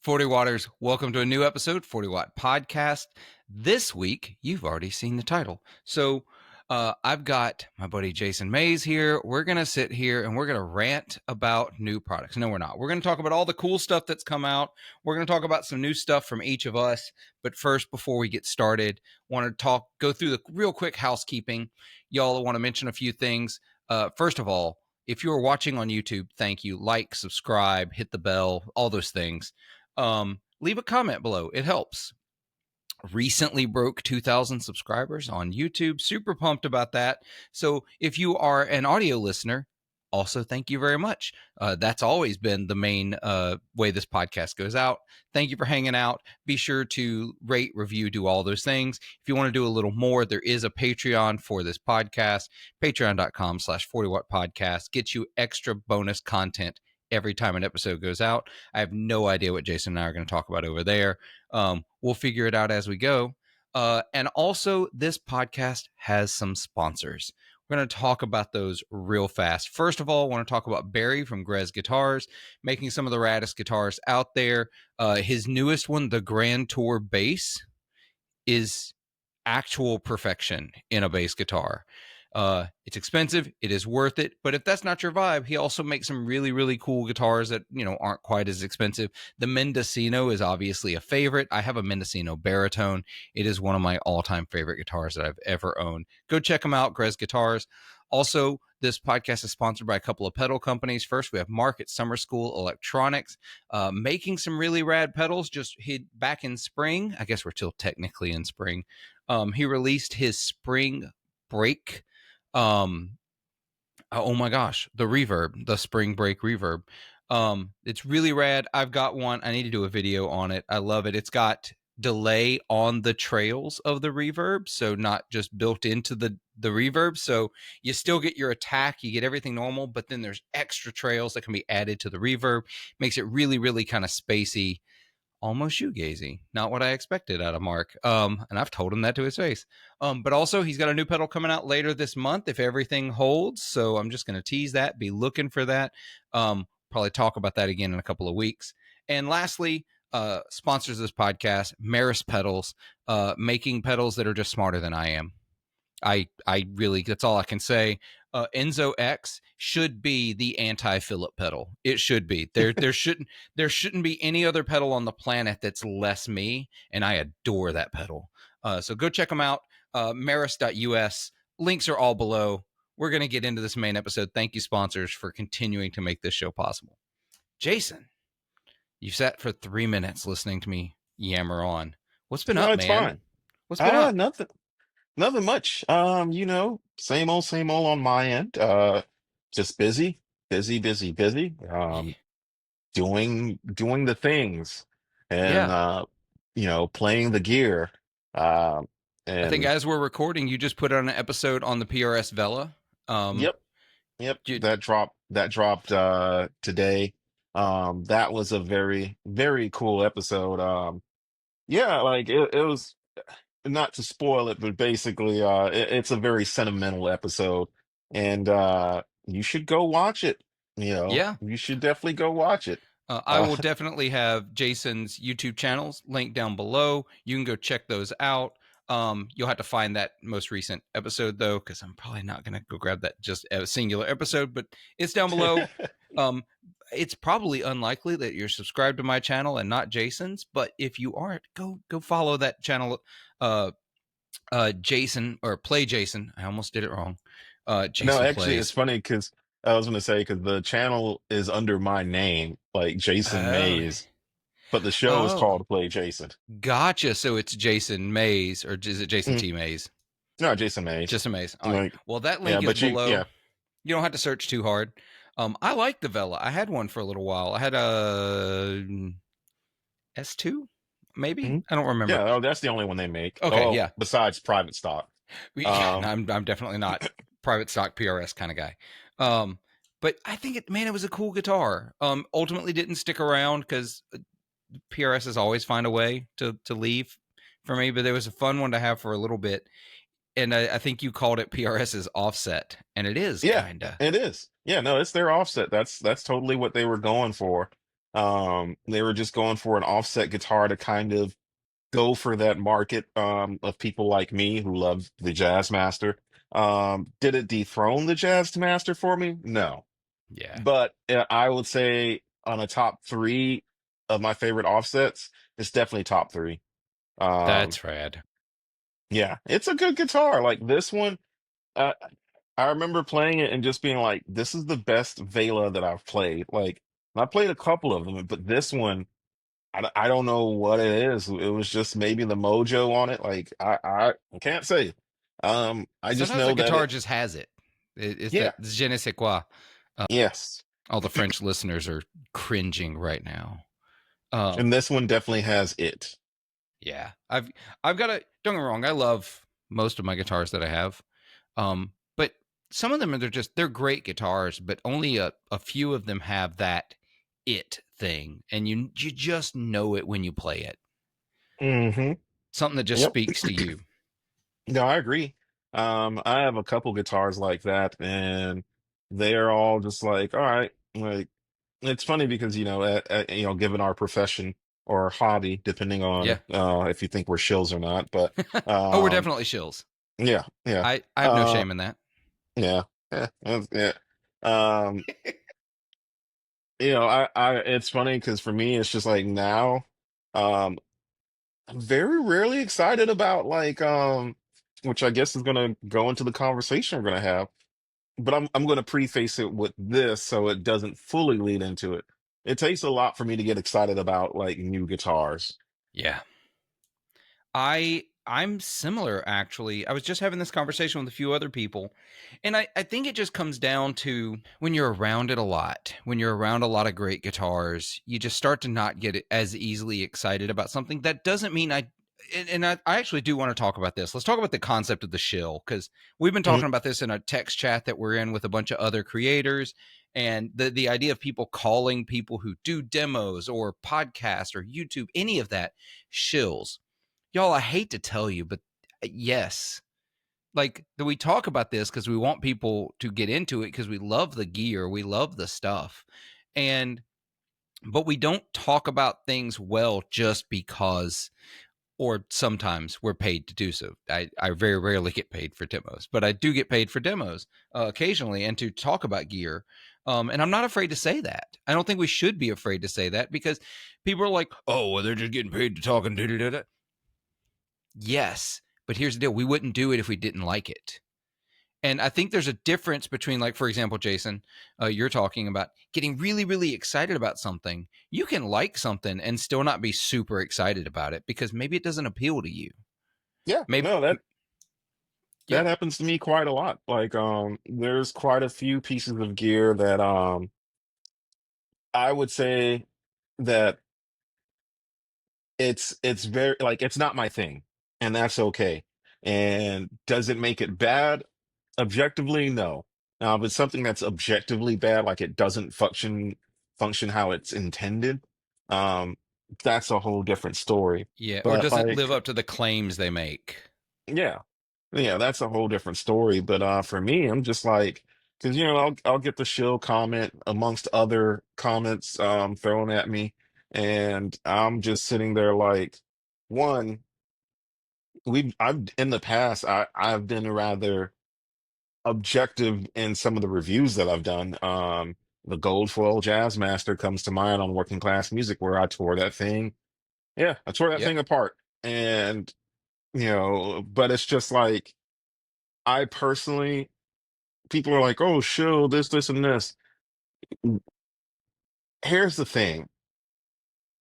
40 Watters, welcome to a new episode, 40 Watt Podcast. This week, you've already seen the title. So I've got my buddy Jason Mays here. We're going to sit here and we're going to rant about new products. No, we're not. We're going to talk about all the cool stuff that's come out. We're going to talk about some new stuff from each of us. But first, before we get started, want to go through the real quick housekeeping. Y'all want to mention a few things. First of all, if you're watching on YouTube, thank you. Like, subscribe, hit the bell, all those things. Leave a comment below. It helps. Recently broke 2,000 subscribers on YouTube. Super pumped about that. So if you are an audio listener, also thank you very much. That's always been the main way this podcast goes out. Thank you for hanging out. Be sure to rate, review, do all those things. If you want to do a little more, there is a Patreon for this podcast. Patreon.com/40watt podcast gets you extra bonus content every time an episode goes out. I have no idea what Jason and I are going to talk about over there. We'll figure it out as we go. And also, this podcast has some sponsors. We're going to talk about those real fast. First of all, I want to talk about Barry from Grez Guitars, making some of the raddest guitars out there. His newest one, the Grand Tour Bass, is actual perfection in a bass guitar. It's expensive. It is worth it. But if that's not your vibe, he also makes some really, really cool guitars that, aren't quite as expensive. The Mendocino is obviously a favorite. I have a Mendocino baritone. It is one of my all-time favorite guitars that I've ever owned. Go check them out, Grez Guitars. Also, this podcast is sponsored by a couple of pedal companies. First, we have Mark at Summer School Electronics, making some really rad pedals. Just back in spring. I guess we're still technically in spring. He released his spring break. Oh my gosh, the spring break reverb. It's really rad. I've got one. I need to do a video on it. I love it. It's got delay on the trails of the reverb, so not just built into the reverb. So you still get your attack, you get everything normal, but then there's extra trails that can be added to the reverb. Makes it really, really kind of spacey. Almost shoegazy. Not what I expected out of Mark. And I've told him that to his face. But also, he's got a new pedal coming out later this month if everything holds. So I'm just going to tease that. Be looking for that. Probably talk about that again in a couple of weeks. And lastly, sponsors of this podcast, Maris Pedals, making pedals that are just smarter than I am. I really, that's all I can say. Enzo X should be the anti-Philip pedal. It should be. There shouldn't be any other pedal on the planet that's less me, and I adore that pedal. So go check them out. Maris.us. Links are all below. We're going to get into this main episode. Thank you, sponsors, for continuing to make this show possible. Jason, you sat for 3 minutes listening to me yammer on. What's been up, It's man? fine. What's been up? Nothing much. Same old on my end. Just busy. Doing the things and Yeah. playing the gear. Um, I think and as we're recording, you just put on an episode on the PRS Vela. yep, yep, You, that dropped today. That was a very, very cool episode. Yeah, like it was. Not to spoil it, but basically, it's a very sentimental episode, and you should go watch it. yeah. You should definitely go watch it. I Uh, will definitely have Jason's YouTube channels linked down below. You can go check those out. You'll have to find that most recent episode, though, because I'm probably not going to go grab that just a singular episode, but it's down below. It's probably unlikely that you're subscribed to my channel and not Jason's, but if you aren't, go follow that channel. Jason, or Play Jason. I almost did it wrong. no, Jason actually, it's Plays. funny because I was going to say because the channel is under my name, like Jason Oh, Mays, but the show is oh, called Play Jason. gotcha. So it's Jason Mays, or is it Jason Mm, T Mays? no, Jason Mays. Jason Mays. All right. Like, Well, that yeah, link is but below. yeah. You don't have to search too hard. I like the Vela. I had one for a little while. I had a S2, maybe. Mhm. I don't remember. Yeah, oh, that's the only one they make. Okay, Oh, yeah, besides private stock. yeah. No, Um, I'm definitely not private stock PRS kind of guy. Um, but I think it was a cool guitar. Ultimately didn't stick around because PRSs always find a way to leave for me. But there was a fun one to have for a little bit, and I think you called it PRS's offset, and it is Yeah, kinda. it is. Yeah, no, it's their offset. That's totally what they were going for. They were just going for an offset guitar to kind of go for that market of people like me who love the Jazzmaster. Did it dethrone the Jazzmaster for me? No. Yeah, But I would say on a top three of my favorite offsets, it's definitely top three. Um, that's rad. yeah, it's a good guitar. Like this one, uh, I remember playing it and just being like, this is the best Vela that I've played. Like, and I played a couple of them, but this one, I don't know what it is. It was just maybe the mojo on it. Like, I can't say. I just Sometimes a know that guitar it, just has it. It's yeah, that je ne sais quoi. Uh, yes. all the French listeners are cringing right now. Um, And this one definitely has it. yeah, I've got a. Don't get me wrong. I love most of my guitars that I have. But some of them they're great guitars, but only a few of them have that it thing, and you just know it when you play it. Hmm. Something that just Yep. speaks to you. No, I agree. I have a couple guitars like that, and they're all just like, all right, like it's funny because given our profession or hobby, depending Yeah. on if you think we're shills or not, but Oh, we're um, definitely shills. yeah, yeah, I have no uh, shame in that. yeah, yeah, yeah. Um, it's funny because for me, it's just like now, um, I'm very rarely excited about which I guess is gonna go into the conversation we're gonna have. But I'm gonna preface it with this so it doesn't fully lead into it. It takes a lot for me to get excited about like new guitars. Yeah. I'm similar actually. I was just having this conversation with a few other people, and I think it just comes down to when you're around it a lot, when you're around a lot of great guitars, you just start to not get as easily excited about something. That doesn't mean I actually do want to talk about this. Let's talk about the concept of the shill, because we've been Mhm. talking about this in a text chat that we're in with a bunch of other creators, and the idea of people calling people who do demos or podcasts or YouTube, any of that, shills. Y'all, I hate to tell you, but yes, like we talk about this because we want people to get into it because we love the gear, we love the stuff, and but we don't talk about things well just because, or sometimes we're paid to do so. I very rarely get paid for demos, but I do get paid for demos occasionally and to talk about gear. And I'm not afraid to say that. I don't think we should be afraid to say that because people are like, oh, well, they're just getting paid to talk and da da da da. Yes, but here's the deal: we wouldn't do it if we didn't like it. And I think there's a difference between, like, for example, Jason, you're talking about getting really, really excited about something. You can like something and still not be super excited about it because maybe it doesn't appeal to you. Yeah, Maybe, no, that yeah, happens to me quite a lot. Like there's quite a few pieces of gear that I would say that it's very like it's not my thing, and that's okay. And does it make it bad? Objectively, no. Now, if it's something that's objectively bad, like it doesn't function how it's intended, um, that's a whole different story. yeah, or But does it live like, up to the claims they make? yeah, yeah, that's a whole different story. But for me, I'm just like, because I'll get the shill comment amongst other comments thrown at me, and I'm just sitting there like, one, I've in the past I've been rather objective in some of the reviews that I've done. The Gold Foil Jazz Master comes to mind on Working Class Music, where I tore that thing. Yeah, I tore that Yeah, thing apart. And, but it's just like, I personally, people are like, oh, shill, this, and this. Here's the thing.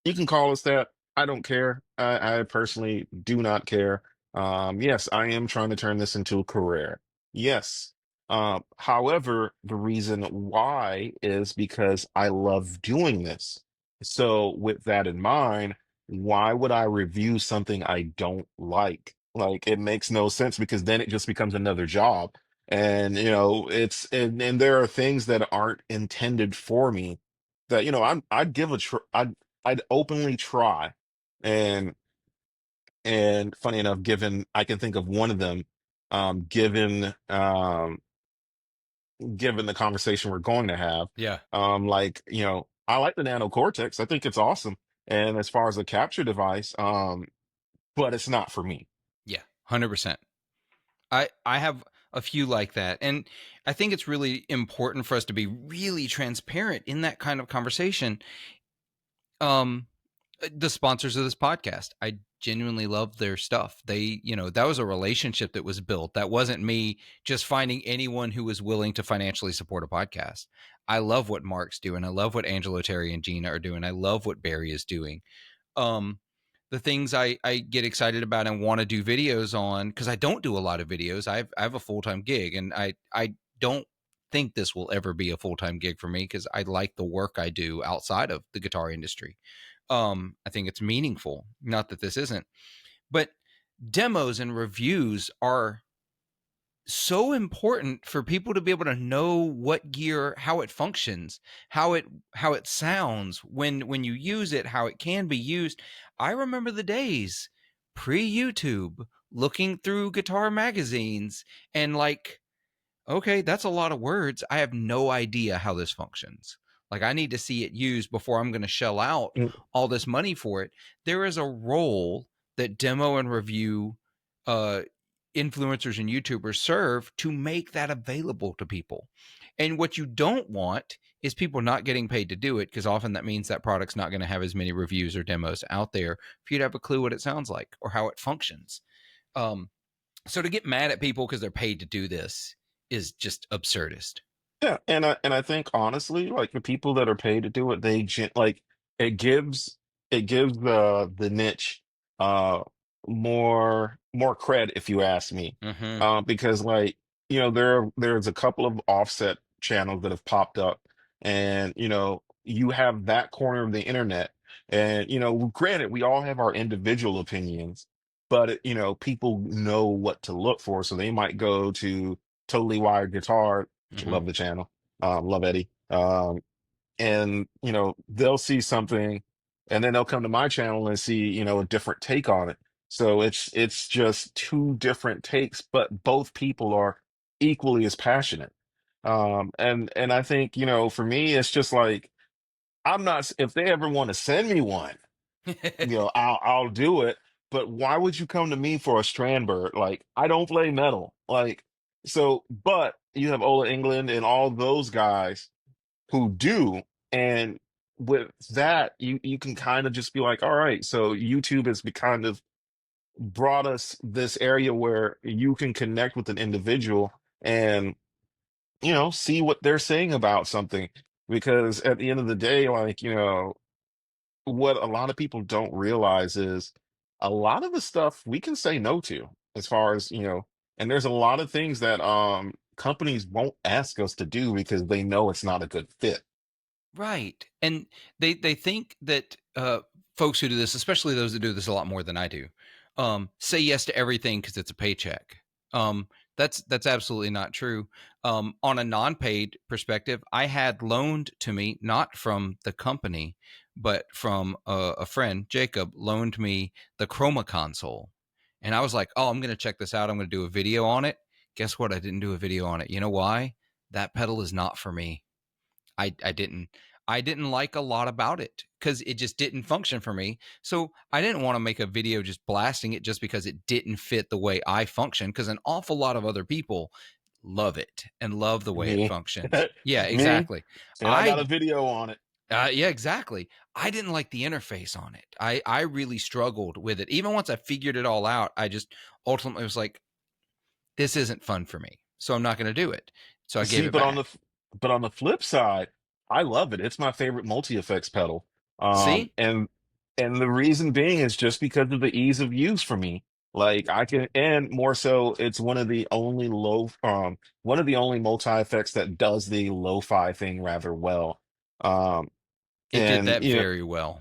You can call us that. I don't care. I personally do not care. Yes, I am trying to turn this into a career. Yes. However, the reason why is because I love doing this. So, with that in mind, why would I review something I don't like? Like, it makes no sense because then it just becomes another job. And, and there are things that aren't intended for me that, I'd give a try. I'd openly try. And funny enough, given I can think of one of them, given the conversation we're going to have, yeah, like, I like the Nano Cortex. I think it's awesome. And as far as a capture device, but it's not for me. Yeah, 100%. I have a few like that, and I think it's really important for us to be really transparent in that kind of conversation. Um, the sponsors of this podcast, I genuinely love their stuff. They, that was a relationship that was built. That wasn't me just finding anyone who was willing to financially support a podcast. I love what Mark's doing. I love what Angelo, Terry, and Gina are doing. I love what Barry is doing. um the things I get excited about and want to do videos on, because I don't do a lot of videos. I have a full-time gig, and I don't think this will ever be a full-time gig for me, because I like the work I do outside of the guitar industry. I think it's meaningful, not that this isn't, but demos and reviews are so important for people to be able to know what gear, how it functions, how it sounds when you use it, how it can be used. I remember the days pre YouTube, looking through guitar magazines and like, okay, that's a lot of words. I have no idea how this functions. Like, I need to see it used before I'm going to shell out Mm, all this money for it. There is a role that demo and review uh, influencers and YouTubers serve to make that available to people. And what you don't want is people not getting paid to do it, because often that means that product's not going to have as many reviews or demos out there for you to have a clue what it sounds like or how it functions. Um, so to get mad at people because they're paid to do this is just absurdist. yeah, and I think honestly, like the people that are paid to do it, like it gives it gives the niche uh more cred if you ask me. Mm-hmm. Because like, there's a couple of offset channels that have popped up, and you have that corner of the internet, and granted, we all have our individual opinions, but people know what to look for, so they might go to Totally Wired Guitar, which I Mm-hmm. love the channel, love Eddie. And they'll see something, and then they'll come to my channel and see a different take on it. So it's just two different takes, but both people are equally as passionate. And I think for me, it's just like, I'm not, if they ever want to send me one, I'll do it. But why would you come to me for a Strandberg? Like, I don't play metal. Like, so, but you have Ola England and all those guys who do. And with that, you can kind of just be like, all right, so YouTube has kind of brought us this area where you can connect with an individual and see what they're saying about something. Because at the end of the day, like, what a lot of people don't realize is a lot of the stuff we can say no to, as far as and there's a lot of things that companies won't ask us to do because they know it's not a good fit. Right. And they think that folks who do this, especially those that do this a lot more than I do, say yes to everything because it's a paycheck. Um, that's absolutely not true. On a non-paid perspective, I had loaned to me, not from the company, but from a friend, Jacob, loaned me the Chroma console. And I was like, oh, I'm going to check this out. I'm going to do a video on it. Guess what? I didn't do a video on it. You know why? That pedal is not for me. I didn't like a lot about it because it just didn't function for me. So I didn't want to make a video just blasting it just because it didn't fit the way I function, because an awful lot of other people love it and love the way it Me, functions. Yeah, me, exactly. and I got a I video on it. yeah, exactly. I didn't like the interface on it. I really struggled with it. Even once I figured it all out, I just ultimately was like, this isn't fun for me. So I'm not going to do it. So I gave See, it back. but on the flip side, I love it. It's my favorite multi-effects pedal. See? And the reason being is just because of the ease of use for me. Like I can, and more so, it's one of the only multi-effects that does the lo-fi thing rather well. Um, It did and that very well.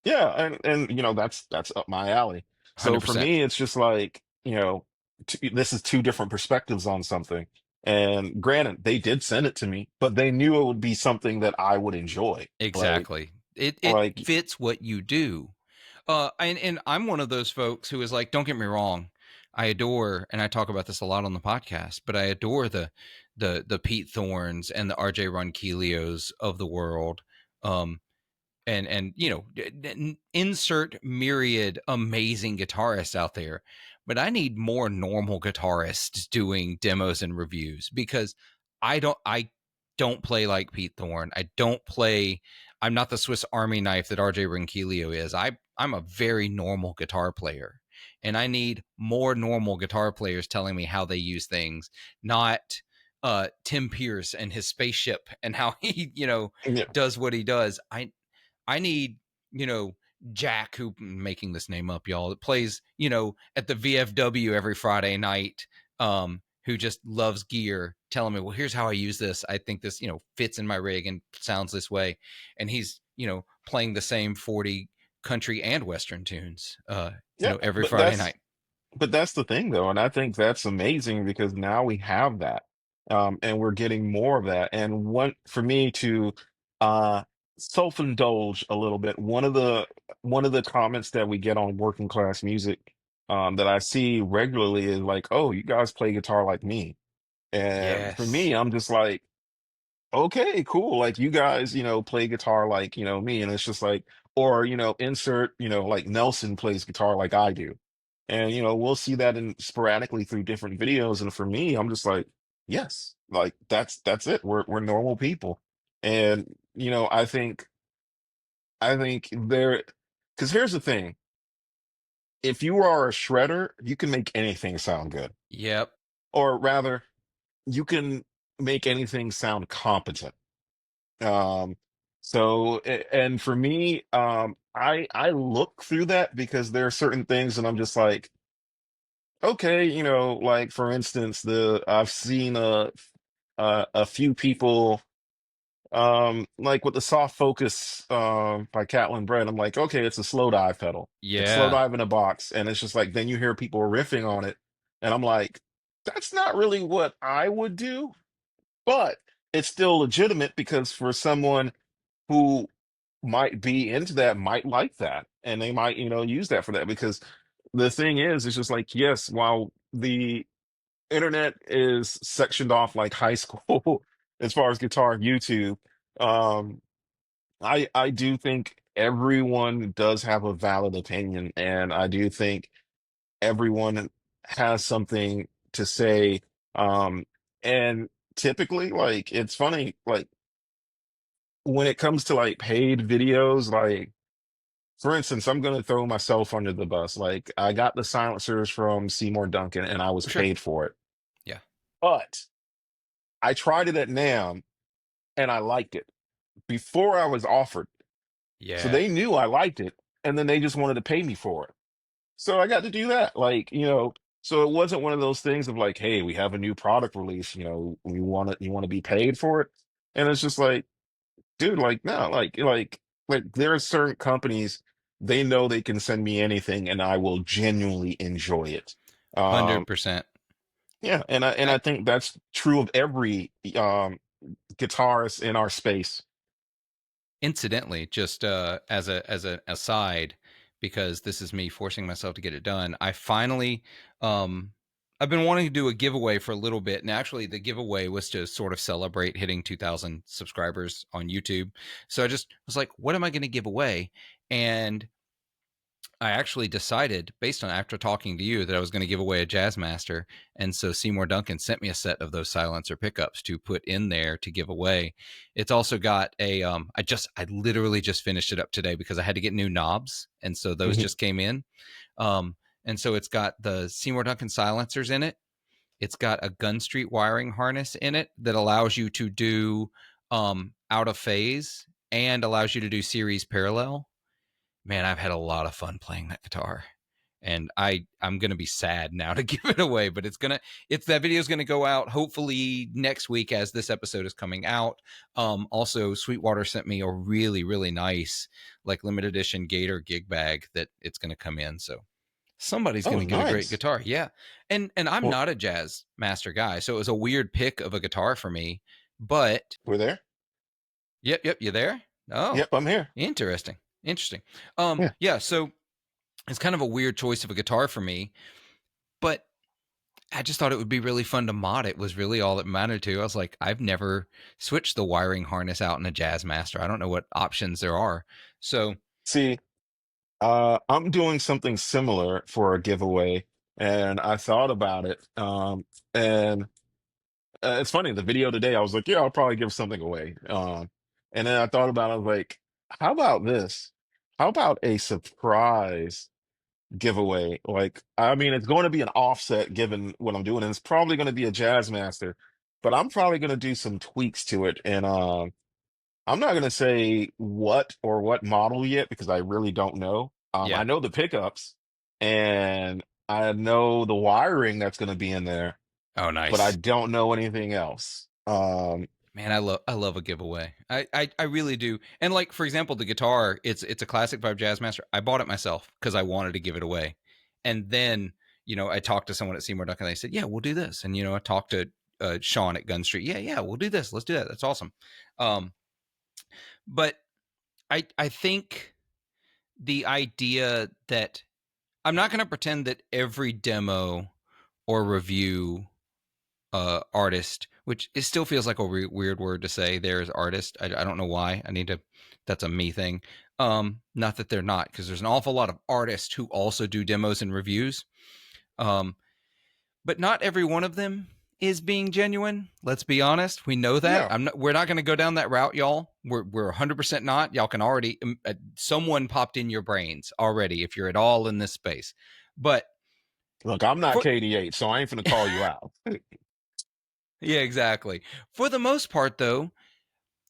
yeah, and that's up my alley. So for 100%. me, it's just like, this is two different perspectives on something. And granted, they did send it to me, but they knew it would be something that I would enjoy. Exactly. It Like fits what you do. And I'm one of those folks who is like, don't get me wrong, I adore, and I talk about this a lot on the podcast, but I adore the Pete Thorns and the RJ Ronquillos of the world. and insert myriad amazing guitarists out there, but I need more normal guitarists doing demos and reviews, because I don't play like Pete Thorne. I'm not the Swiss Army knife that RJ Ronquillo is. I'm a very normal guitar player, and I need more normal guitar players telling me how they use things, not Tim Pierce and his spaceship and how he Yeah, does what he does. I need, you know, Jack, who, making this name up, y'all, that plays, at the VFW every Friday night, who just loves gear, telling me, well, here's how I use this. I think this, fits in my rig and sounds this way. And he's, playing the same 40 country and Western tunes, yeah, every Friday night. but that's the thing though, and I think that's amazing because now we have that, and we're getting more of that. And one for me to uh, self-indulge a little bit, one of the comments that we get on working class music, that I see regularly is like, "Oh, you guys play guitar like me," and for Yes. me, I'm just like, okay, cool. Like you guys, play guitar like, me. And it's just like, or, insert, like Nelson plays guitar like I do. And, we'll see that in sporadically through different videos. And for me, I'm just like, yes, like that's it. We're normal people. And, I think there, because here's the thing. If you are a shredder, you can make anything sound good. Yep. Or rather, you can make anything sound competent. Um, and for me, I look through that because there are certain things and I'm just like, okay, like for instance, the I've seen a few people like with the soft focus by Catlin Brett, I'm like, okay, it's a slow dive pedal. It's slow Yeah. dive in a box, and it's just like then you hear people riffing on it, and I'm like, that's not really what I would do, but it's still legitimate because for someone who might be into that might like that and they might use that for that because the thing is it's just like yes while the internet is sectioned off like high school as far as guitar YouTube, um I do think everyone does have a valid opinion and I do think everyone has something to say, and typically like it's funny like when it comes to like paid videos, like for instance, I'm gonna throw myself under the bus. Like I got the silencers from Seymour Duncan and I was For sure. paid for it. Yeah. But I tried it at NAM and I liked it before I was offered. So Yeah. they knew I liked it and then they just wanted to pay me for it. So I got to do that. Like, so it wasn't one of those things of like, hey, we have a new product release, you want to be paid for it. And it's just like, dude, like no, like there are certain companies they know they can send me anything and I will genuinely enjoy it. Um, 100%. yeah, and I think that's true of every guitarist in our space. Incidentally, just as an aside, because this is me forcing myself to get it done, I finally I've been wanting to do a giveaway for a little bit, and actually the giveaway was to sort of celebrate hitting 2,000 subscribers on YouTube. So I just was like, what am I going to give away? And I actually decided, based on after talking to you, that I was going to give away a Jazzmaster, and so Seymour Duncan sent me a set of those silencer pickups to put in there to give away. It's also got a I literally just finished it up today because I had to get new knobs, and so those Mhm. just came in. And so it's got the Seymour Duncan silencers in it. It's got a Gun Street wiring harness in it that allows you to do out of phase and allows you to do series parallel. Man, I've had a lot of fun playing that guitar. And I'm gonna be sad now to give it away, but it's that video's gonna go out hopefully next week as this episode is coming out. Also, Sweetwater sent me a really really nice like limited edition Gator gig bag that it's gonna come in. So somebody's Oh, gonna get a great nice. guitar, yeah. And I'm Well, not a jazz master guy, so it was a weird pick of a guitar for me. But we're there. yep, you there? Oh, Yep, I'm here. interesting, interesting. Yeah. Yeah, so it's kind of a weird choice of a guitar for me, but I just thought it would be really fun to mod it was really all that mattered to. I was like, I've never switched the wiring harness out in a Jazzmaster. I don't know what options there are. So See, I'm doing something similar for a giveaway, and I thought about it. And it's funny, the video today, I was like, yeah, I'll probably give something away. And then I thought about it, I was like, how about this? How about a surprise giveaway? Like, I mean, it's going to be an offset given what I'm doing, and it's probably going to be a Jazzmaster, but I'm probably going to do some tweaks to it. And I'm not going to say what model yet because I really don't know. I yeah. know the pickups and I know the wiring that's going to be in there, Oh, but I nice. don't know anything else. Man, I love a giveaway. I really do. And like for example, the guitar, it's a classic vibe Jazzmaster. I bought it myself because I wanted to give it away. And then, I talked to someone at Seymour Duncan and they said, "Yeah, we'll do this." And I talked to Sean at Gun Street. Yeah, we'll do this. Let's do that. That's awesome. Um, but I think the idea that I'm not going to pretend that every demo or review artist, which it still feels like a weird word to say. There is artist. I don't know why. I need to. That's a me thing. Not that they're not, because there's an awful lot of artists who also do demos and reviews. Um, but not every one of them is being genuine. Let's be honest. We know that. Yeah. We're not going to go down that route, y'all. We're 100% not. Y'all can already. Someone popped in your brains already if you're at all in this space. But Look, I'm not for KDH, so I ain't finna call you out. yeah, exactly. For the most part, though,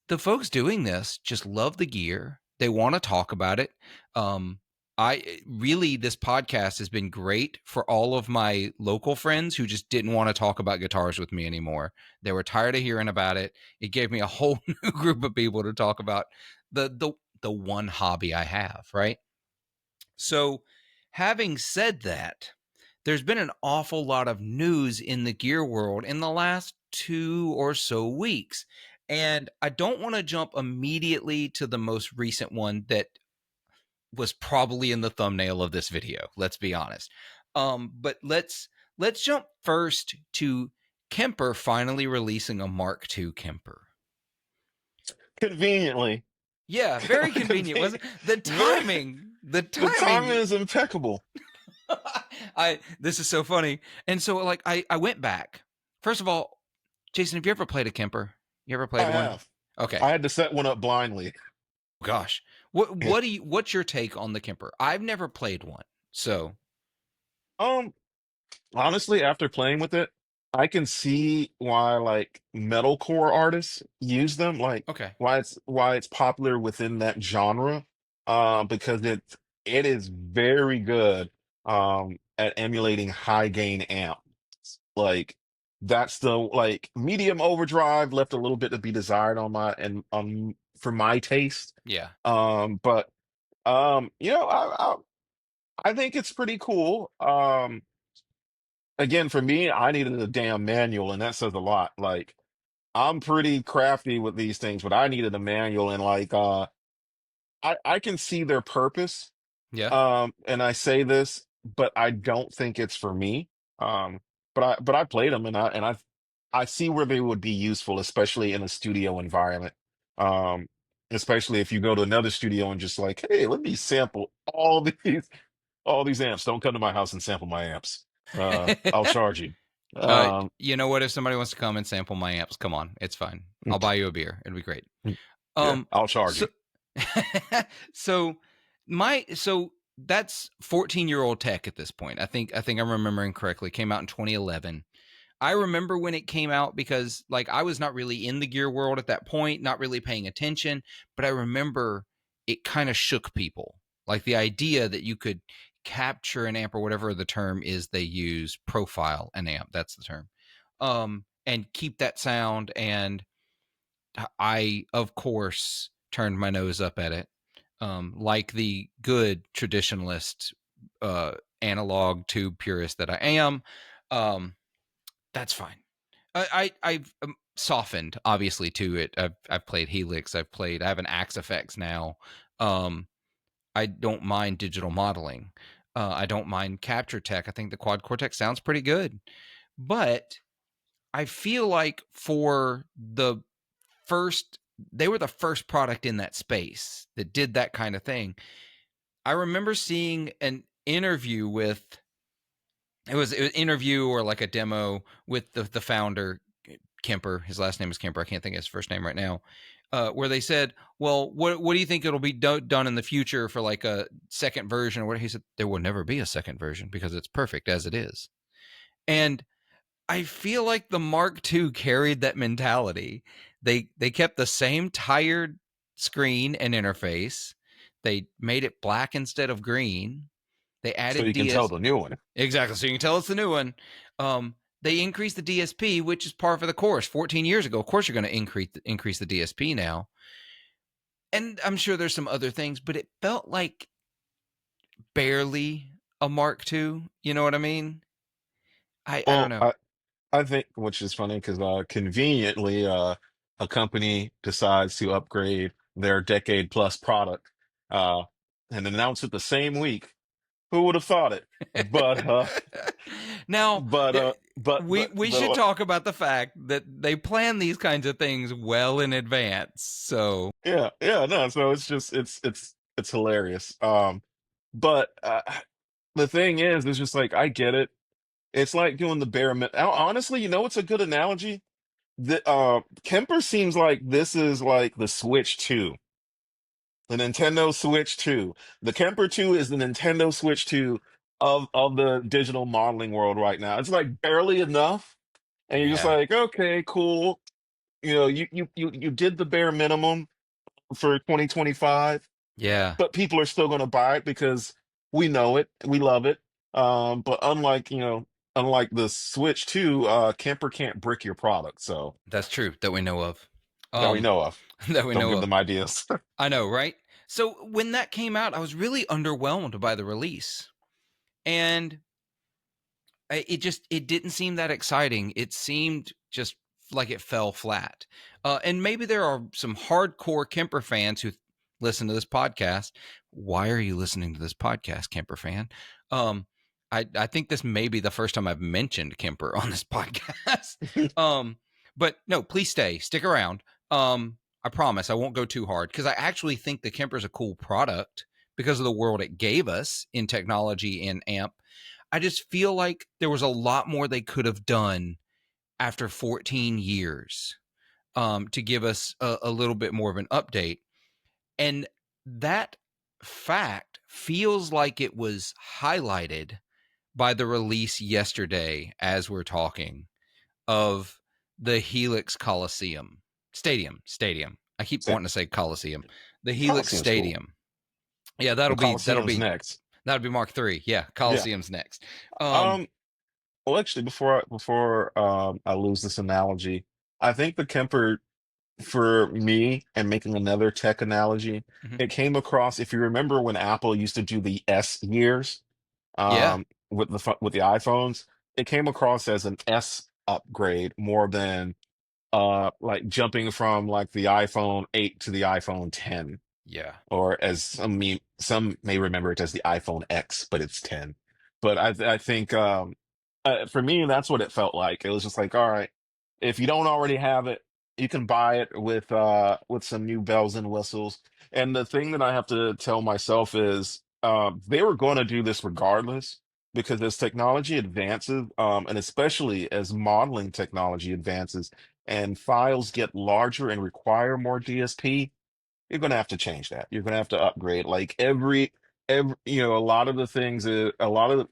the folks doing this just love the gear. They want to talk about it. Um, I really, this podcast has been great for all of my local friends who just didn't want to talk about guitars with me anymore. They were tired of hearing about it. It gave me a whole new group of people to talk about the one hobby I have, right? So, having said that, there's been an awful lot of news in the gear world in the last 2 or so weeks. And I don't want to jump immediately to the most recent one that was probably in the thumbnail of this video. Let's be honest. But let's jump first to Kemper finally releasing a Mark II Kemper. Conveniently. Yeah, very convenient, wasn't Conven- it? The Very, timing, the the timing timing. is impeccable. I This is so funny. And so like I went back. First of all, Jason, have you ever played a Kemper? You ever played I one? have. Okay. I had to set one up blindly. Gosh. What's your take on the Kemper? I've never played one. So, Um, Honestly, after playing with it, I can see why like metalcore artists use them, like okay. why it's popular within that genre. Because it is very good at emulating high gain amps. Like that's the like medium overdrive left a little bit to be desired on my and for my taste. Yeah. But I think it's pretty cool. Again, for me, I needed a damn manual, and that says a lot. Like, I'm pretty crafty with these things, but I needed a manual, and like, I can see their purpose. Yeah. And I say this, but I don't think it's for me. But I played them, and I see where they would be useful, especially in a studio environment. Um, Especially if you go to another studio and just like, hey, let me sample all these amps. Don't come to my house and sample my amps. I'll charge you. Um, You know what? If somebody wants to come and sample my amps, come on. It's fine. I'll mm, buy you a beer. It'll be great. yeah, Um I'll charge so you. so so that's 14-year-old tech at this point. I think I'm remembering correctly. Came out in 2011. I remember when it came out because like I was not really in the gear world at that point, not really paying attention, but I remember it kind of shook people. Like the idea that you could capture an amp or whatever the term is they use, profile an amp, that's the term. And keep that sound, and I of course turned my nose up at it. Like the good traditionalist analog tube purist that I am. Um that's fine. I've softened obviously to it. I've played Helix. I have an Axe FX now. Um, I don't mind digital modeling. I don't mind capture tech. I think the quad cortex sounds pretty good. But I feel like for the first, they were the first product in that space that did that kind of thing. I remember seeing an interview with, it was an interview or like a demo with the founder, Kemper. His last name is Kemper. I can't think of his first name right now. Where they said, "Well, what do you think it'll be done in the future for like a second version?" Or what he said, there will never be a second version because it's perfect as it is. And I feel like the Mark II carried that mentality. They kept the same tired screen and interface. They made it black instead of green. They So added you can tell DS. the new one. Exactly. So you can tell it's the new one. They increased the DSP, which is par for the course. 14 years ago, of course, you're going to increase the DSP now. And I'm sure there's some other things, but it felt like barely a Mark II. You know what I mean? I don't Well, know. I think, which is funny because conveniently, a company decides to upgrade their decade plus product uh, and announce it the same week. Who would have thought it? But Now, but we should talk about the fact that they plan these kinds of things well in advance. So yeah, yeah, no. So it's just it's hilarious. But the thing is, it's just like I get it. It's like doing the bare minimum. Honestly, you know, it's a good analogy. The Kemper seems like this is like the Switch 2, the Nintendo Switch 2. The Kemper 2 is the Nintendo Switch 2 of the digital modeling world right now. It's like barely enough, and you're just yeah, like, okay, cool. You know, you did the bare minimum for 2025, yeah, but people are still going to buy it because we know it, we love it. But unlike the Switch 2, Kemper can't brick your product, so that's true that we know of. that we Um, know of. that we Don't know give of. them ideas. I know, right? So when that came out, I was really underwhelmed by the release, and it didn't seem that exciting. It seemed just like it fell flat. And maybe there are some hardcore Kemper fans who listen to this podcast. Why are you listening to this podcast, Kemper fan? Um, I think this may be the first time I've mentioned Kemper on this podcast. But no, please stick around. I promise I won't go too hard because I actually think the Kemper is a cool product because of the world it gave us in technology and amp. I just feel like there was a lot more they could have done after 14 years, to give us a little bit more of an update. And that fact feels like it was highlighted by the release yesterday, as we're talking, of the Helix Coliseum Stadium. I keep Sa- wanting to say Coliseum, the Helix Coliseum's cool. Stadium. Yeah, Well, Coliseum's next. that'll be Mark III. Yeah, Yeah. Coliseum's next. Um, Um. Well, actually, before I lose this analogy, I think the Kemper, for me, and making another tech analogy, mhm. it came across. If you remember when Apple used to do the S years, Yeah, with the iPhones, it came across as an S upgrade more than like jumping from like the iPhone 8 to the iPhone 10, yeah. or as some may remember it as the iPhone X, but it's 10. But I think for me that's what it felt like. It was just like, all right, if you don't already have it, you can buy it with some new bells and whistles. And the thing that I have to tell myself is they were going to do this regardless, because as technology advances, and especially as modeling technology advances and files get larger and require more DSP, you're gonna have to change that. You're gonna have to upgrade. Like every a lot of the things, a lot of the,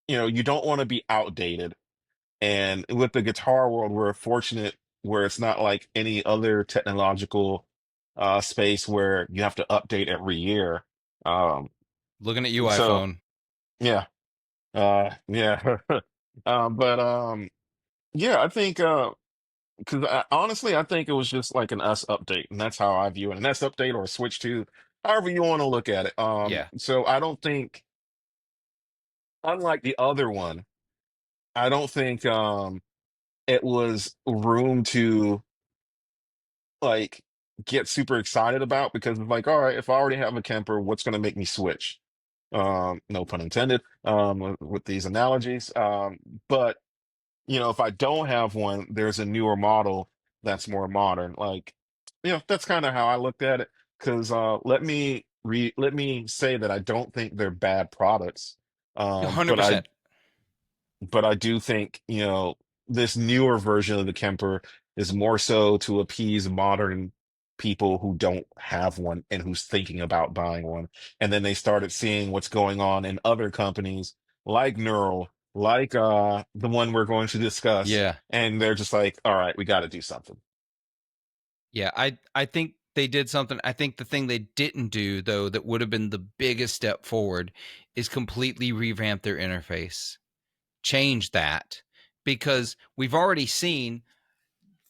you don't want to be outdated. And with the guitar world, we're fortunate where it's not like any other technological space where you have to update every year. Um, Looking at you, so iPhone. yeah, yeah. But yeah, I think because honestly, I think it was just like an us update, and that's how I view it. An us update or a switch to, however you want to look at it. Yeah. So I don't think, unlike the other one, I don't think it was room to like get super excited about, because it's like, all right, if I already have a Kemper, what's going to make me switch? No pun intended, with these analogies. But if I don't have one, there's a newer model that's more modern. Like, that's kind of how I looked at it. Because let me say that I don't think they're bad products. Um, but I 100%. but I do think, this newer version of the Kemper is more so to appease modern people who don't have one and who's thinking about buying one. And then they started seeing what's going on in other companies like Neural, like the one we're going to discuss, Yeah. and they're just like, all right, we got to do something. Yeah, I think they did something. I think the thing they didn't do though that would have been the biggest step forward is completely revamp their interface. Change that, because we've already seen,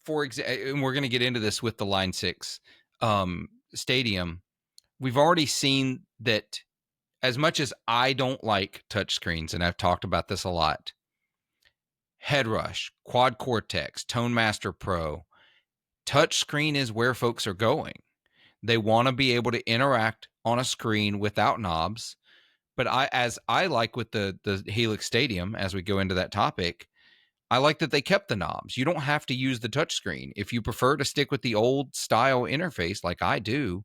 for example, and we're going to get into this with the Line 6 stadium. We've already seen that, as much as I don't like touchscreens, and I've talked about this a lot, Headrush, Quad Cortex, Tone Master Pro, touchscreen is where folks are going. They want to be able to interact on a screen without knobs. But as I like with the Helix Stadium, as we go into that topic, I like that they kept the knobs. You don't have to use the touchscreen. If you prefer to stick with the old style interface like I do,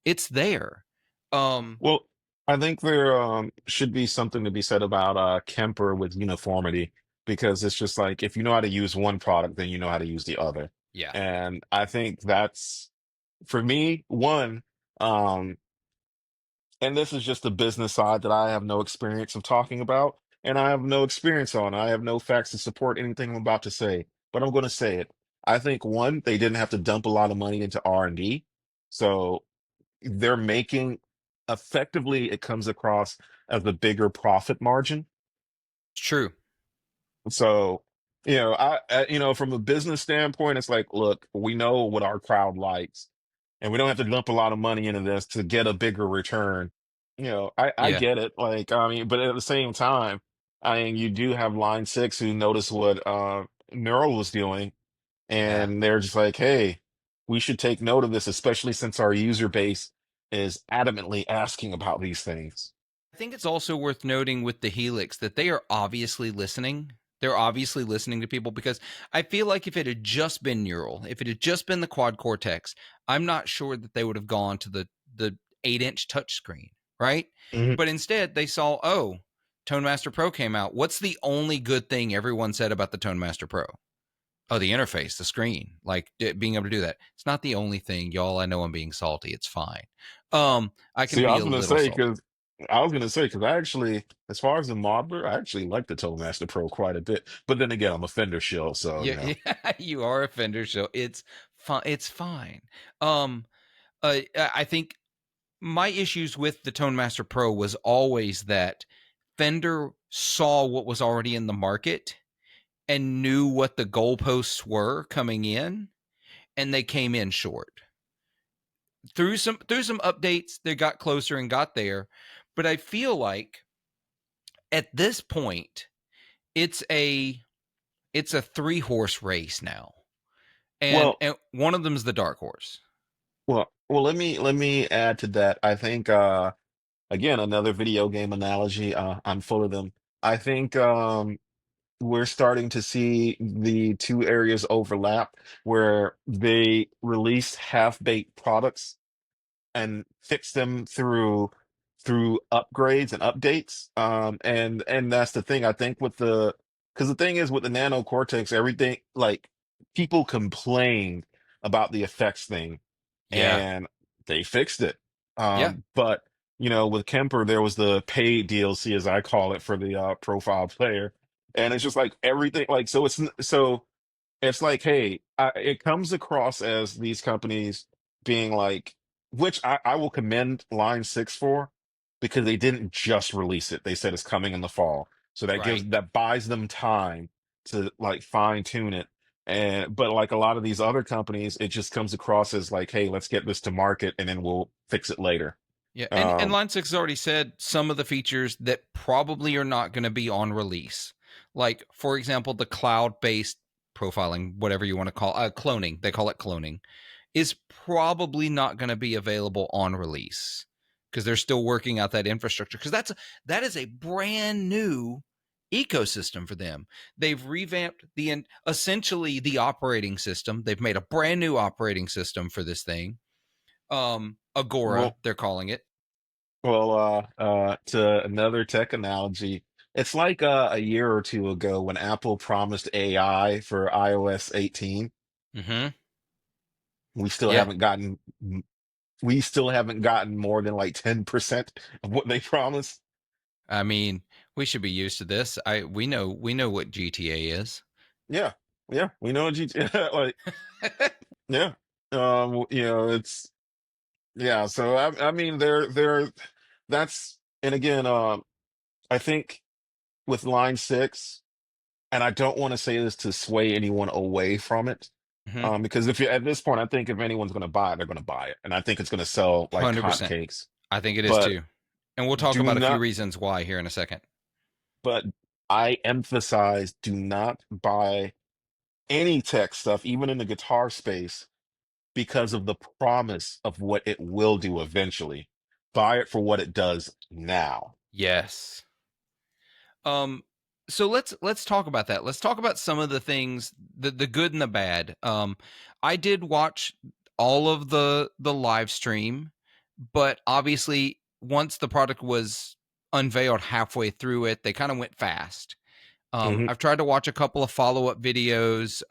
it's there. Um, Well, I think there should be something to be said about Kemper with uniformity, because it's just like if you know how to use one product, then you know how to use the other. yeah, And I think that's, for me, one, um, and this is just the business side that I have no experience of talking about, and I have no experience on. I have no facts to support anything I'm about to say, but I'm going to say it. I think one, they didn't have to dump a lot of money into R&D, so they're making, effectively, it comes across as a bigger profit margin. it's true. So, from a business standpoint, it's like, look, we know what our crowd likes, and we don't have to dump a lot of money into this to get a bigger return. I Yeah, get it. Like, I mean, but at the same time, I mean, you do have Line 6 who noticed what Neural was doing, yeah. and they're just like, hey, we should take note of this, especially since our user base is adamantly asking about these things. I think it's also worth noting with the Helix that they are obviously listening. They're obviously listening to people, because I feel like if it had just been Neural, if it had just been the Quad Cortex, I'm not sure that they would have gone to the 8-inch touchscreen, right? Mhm. But instead, they saw, oh, Tone Master Pro came out. What's the only good thing everyone said about the Tone Master Pro? Oh, the interface, the screen, like being able to do that. It's not the only thing, y'all. I know I'm being salty. It's fine. I can See, I be was a gonna little say salty. because I was gonna say because I actually, as far as the modeler, I actually like the Toastmaster Pro quite a bit. But then again, I'm a Fender shill, so Yeah, yeah, you are a Fender show. It's fine. It's fine. Um, I think my issues with the Tone Master Pro was always that Fender saw what was already in the market and knew what the goalposts were coming in, and they came in short. Through some updates, they got closer and got there, but I feel like at this point, it's a it's a 3-horse race now, and well, and one of them is the dark horse. let me add to that. I think again, another video game analogy. I'm full of them. I think we're starting to see the two areas overlap where they release half-baked products and fix them through upgrades and updates. And that's the thing. I think with the because the thing is with the Nano Cortex, everything, like, people complained about the effects thing, Yeah, and they fixed it. yeah. But with Kemper, there was the paid DLC, as I call it, for the profile player, and it's just like everything. Like, so it's like, hey, it comes across as these companies being like, which I will commend Line 6 for, because they didn't just release it. They said it's coming in the fall. So Right. that buys them time to like fine tune it. But like a lot of these other companies, it just comes across as like, hey, let's get this to market and then we'll fix it later. Yeah, and Um, Line 6 has already said some of the features that probably are not going to be on release. Like, for example, the cloud-based profiling, whatever you want to call cloning, they call it cloning, is probably not going to be available on release. because they're still working out that infrastructure, because that is a brand new ecosystem for them. They've revamped essentially the operating system. They've made a brand new operating system for this thing. Agora, Well, they're calling it. to another tech analogy, it's like a year or two ago when Apple promised AI for iOS 18. Mm-hmm. We still Yeah. haven't gotten we still haven't gotten more than like 10% of what they promised. I mean, we should be used to this. We know what GTA is. Yeah, yeah, we know GTA. Like, yeah, it's yeah. So I mean, they're that's and again, I think with line six, and I don't want to say this to sway anyone away from it, Mm-hmm. because if you at this point, I think if anyone's going to buy it, they're going to buy it, and I think it's going to sell like 100%. hotcakes. I think it is But too. And we'll talk do about a few not, reasons why here in a second. but I emphasize, do not buy any tech stuff, even in the guitar space, because of the promise of what it will do eventually. Buy it for what it does now. Yes. Um, so let's talk about that. Let's talk about some of the things, the good and the bad. I did watch all of the live stream, but obviously once the product was unveiled halfway through it, they kind of went fast. Hmm. I've tried to watch a couple of follow-up videos.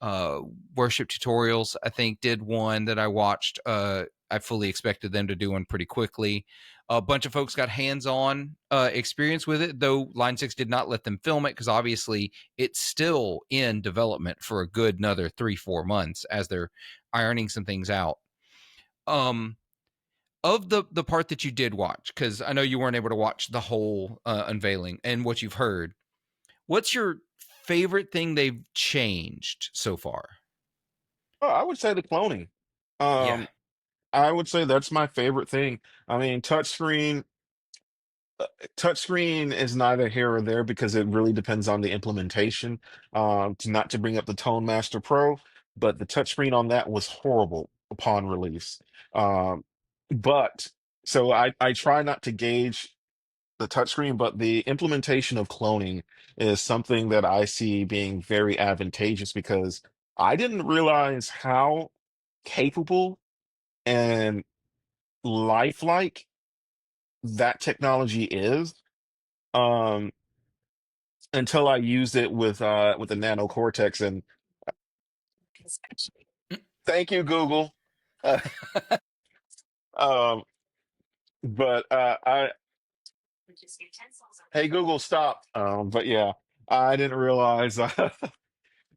Uh, Worship Tutorials, I think, did one that I watched. I fully expected them to do one pretty quickly. A bunch of folks got hands-on experience with it, though Line 6 did not let them film it because obviously it's still in development for a good another 3-4 months as they're ironing some things out. Um, of the part that you did watch, because I know you weren't able to watch the whole unveiling and what you've heard, what's your favorite thing they've changed so far? Oh, I would say the cloning. Yeah, Um, I would say that's my favorite thing. I mean, touchscreen is neither here or there because it really depends on the implementation. Not to bring up the Tone Master Pro, but the touchscreen on that was horrible upon release. Um, but so I try not to gauge the touchscreen, but the implementation of cloning is something that I see being very advantageous because I didn't realize how capable and lifelike that technology is. Um, until I used it with the Nano Cortex, and thank you, Google. Uh, um, but I Hey Google, stop. But yeah, I didn't realize I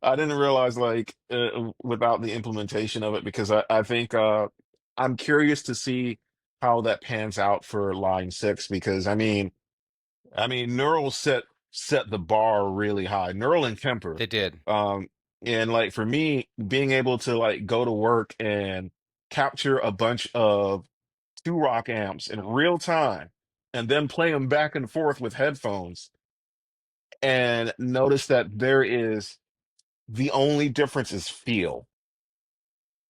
didn't realize like without the implementation of it because I think I'm curious to see how that pans out for line six because I mean, Neural set the bar really high. Neural and Kemper. they did. Um, and like for me, being able to like go to work and capture a bunch of two rock amps in real time and then play them back and forth with headphones and notice that there is the only difference is feel,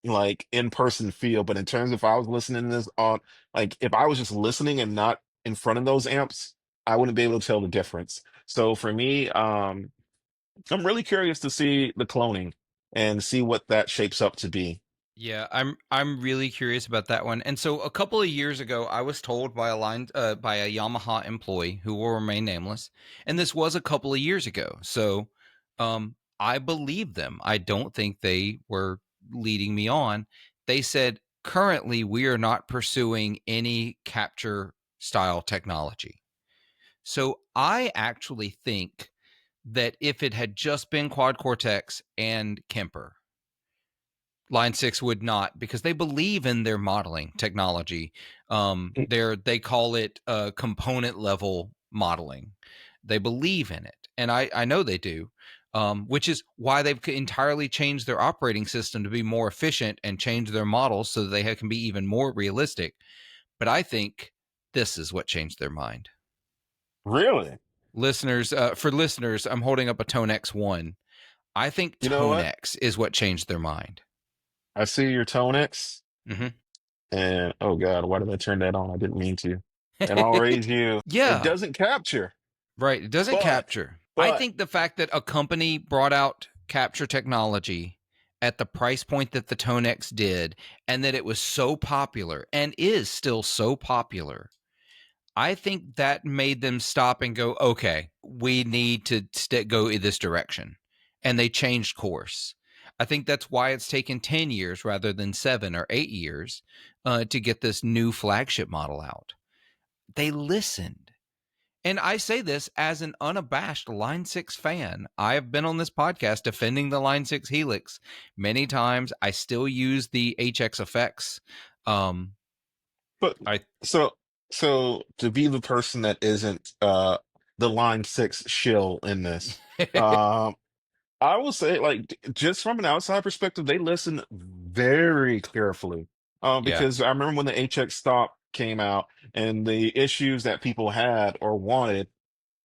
like in-person feel. But in terms of if I was listening to this on like if I was just listening and not in front of those amps, I wouldn't be able to tell the difference. So for me, I'm really curious to see the cloning and see what that shapes up to be. Yeah, I'm really curious about that one. And so a couple of years ago, I was told by a Yamaha employee who will remain nameless, and this was a couple of years ago. So, I believe them. I don't think they were leading me on. They said currently we are not pursuing any capture style technology. So I actually think that if it had just been quad cortex and Kemper, Line 6 would not because they believe in their modeling technology. They call it component level modeling. They believe in it, and I know they do, which is why they've entirely changed their operating system to be more efficient and change their models so that they can be even more realistic. But I think this is what changed their mind. Really? For listeners, I'm holding up a Tone X1. I think You know Tone what? X is what changed their mind. I see your Tonex. Mm-hmm. And oh God, why did I turn that on? I didn't mean to. And I'll raise you. It Yeah, doesn't capture, right. It doesn't but capture. I but think the fact that a company brought out capture technology at the price point that the Tone X did, and that it was so popular and is still so popular, I think that made them stop and go, okay, we need to go in this direction. And they changed course. I think that's why it's taken 10 years rather than 7 or 8 years to get this new flagship model out. They listened. And I say this as an unabashed Line 6 fan. I have been on this podcast defending the Line 6 Helix many times. I still use the HX effects. Um, but I so so to be the person that isn't the line six shill in this, um, I will say, like, just from an outside perspective, they listen very carefully. yeah. Because I remember when the HX stop came out and the issues that people had or wanted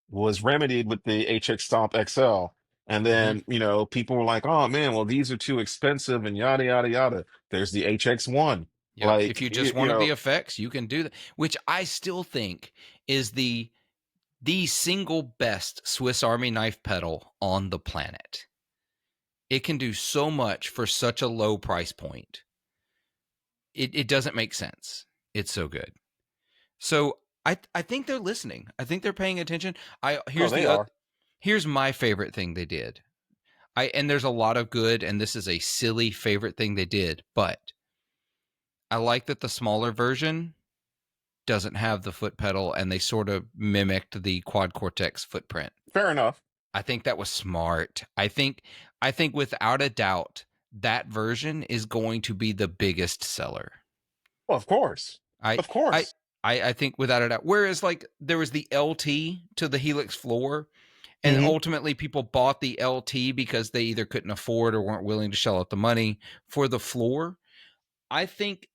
was remedied with the HX Stomp XL. And Mhm. then, people were like, oh man, well, these are too expensive and yada, yada, yada. There's the HX1. Yep. If Like, you just wanted the effects, you can do that, which I still think is the single best Swiss Army knife pedal on the planet. It can do so much for such a low price point. It doesn't make sense. It's so good. So I think they're listening. I think they're paying attention. I oh, here's they the are. here's my favorite thing they did. And there's a lot of good, and this is a silly favorite thing they did, but I like that the smaller version doesn't have the foot pedal, and they sort of mimicked the quad cortex footprint. Fair enough. I think that was smart. I think without a doubt that version is going to be the biggest seller. Well, of course. I Of I course. I think without a doubt. Whereas like there was the LT to the Helix floor, and Hmm. ultimately people bought the LT because they either couldn't afford or weren't willing to shell out the money for the floor. I think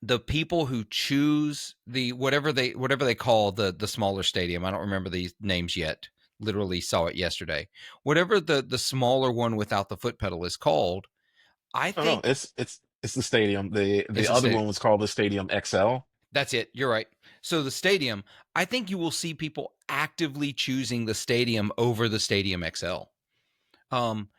the people who choose the whatever they call the smaller stadium, I don't remember these names yet, literally saw it yesterday, whatever the smaller one without the foot pedal is called, I No, no, think it's the stadium. The it's a other stadium. one was called the Stadium XL. That's it, you're right. So the stadium, I think you will see people actively choosing the stadium over the Stadium XL. um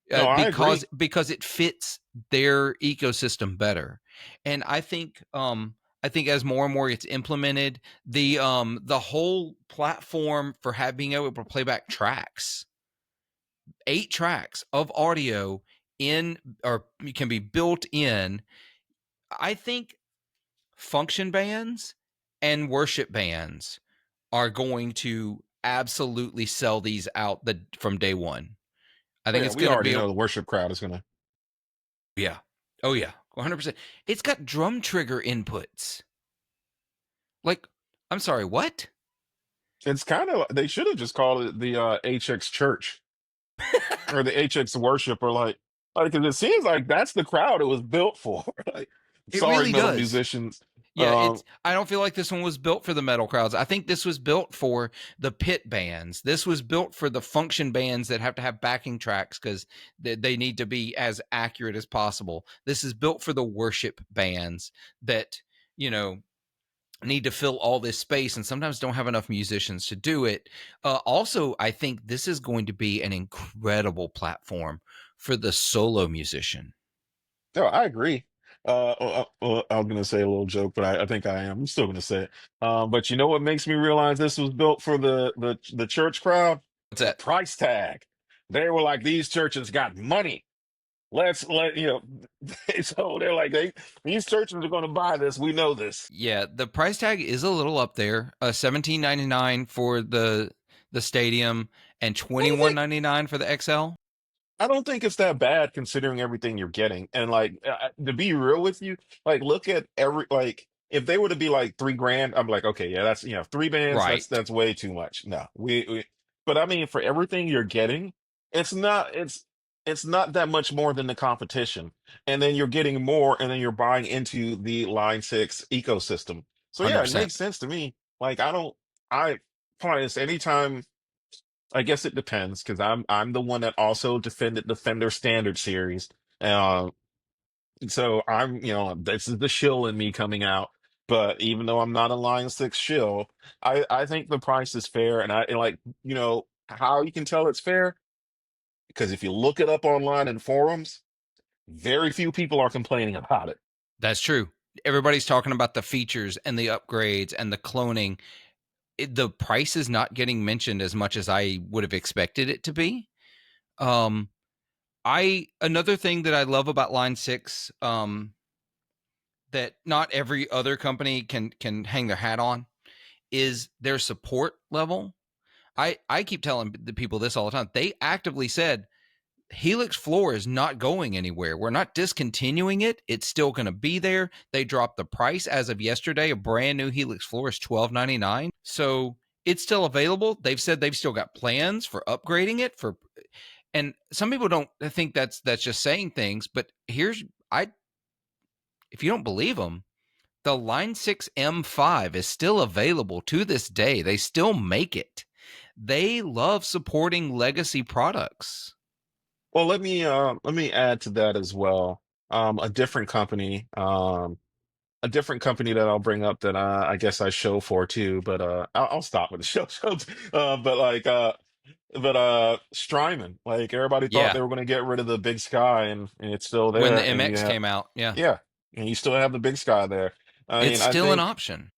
No, I because agree. it fits their ecosystem better. And I think as more and more gets implemented, the whole platform for being able to play back tracks, 8 tracks of audio in, or can be built in. I think function bands and worship bands are going to absolutely sell these out from day one. I Oh think yeah, it's we going to already be know the worship crowd is gonna. yeah. Oh yeah. 100%. It's got drum trigger inputs. Like, I'm sorry, what? It's kind of they should have just called it the HX Church or the HX Worship or like 'cause it seems like that's the crowd it was built for. Like, It sorry, really metal does. musicians. Yeah, Um, I don't feel like this one was built for the metal crowds. I think this was built for the pit bands. This was built for the function bands that have to have backing tracks because they need to be as accurate as possible. This is built for the worship bands that, you know, need to fill all this space and sometimes don't have enough musicians to do it. Also, I think this is going to be an incredible platform for the solo musician. no, I agree. I'm gonna say a little joke, but I think I am. I'm still gonna say it. But you know what makes me realize this was built for the church crowd? What's The that? price tag. They were like, these churches got money. Let's let so they're like these churches are gonna buy this. We know this. Yeah, the price tag is a little up there. 17.99 for the stadium and I don't think 21.99 for the XL. I don't think it's that bad considering everything you're getting. And like to be real with you, like look at every like if they were to be like 3 grand, I'm like, okay, yeah, that's 3 bands, Right. that's way too much. No, we but I mean for everything you're getting, it's not that much more than the competition. And then you're getting more and then you're buying into the Line 6 ecosystem. So yeah, it 100%. makes sense to me. Like I promise anytime I guess it depends because I'm the one that also defended the Fender Standard series. Uh, So this is the shill in me coming out. But even though I'm not a Line 6 shill, I think the price is fair. And like, how you can tell it's fair? Because if you look it up online in forums, very few people are complaining about it. That's true. Everybody's talking about the features and the upgrades and the cloning. The price is not getting mentioned as much as I would have expected it to be. Um, I another thing that I love about Line 6, that not every other company can hang their hat on, is their support level. I keep telling the people this all the time. They actively said Helix floor is not going anywhere. We're not discontinuing it. It's still going to be there. They dropped the price as of yesterday. A brand new Helix floor is $12.99. So it's still available. They've said they've still got plans for upgrading it for, and some people don't think that's just saying things, but I if you don't believe them, the Line 6 M5 is still available to this day. They still make it. They love supporting legacy products. Well, let me add to that as well. A different company, a different company that I'll bring up that I guess I show for too, but I'll stop with the shows. But Strymon, like everybody thought Yeah. they were going to get rid of the Big Sky, and it's still When the there, and MX came out, yeah. yeah, and you still have the Big Sky there. I It's mean, I still an think, option.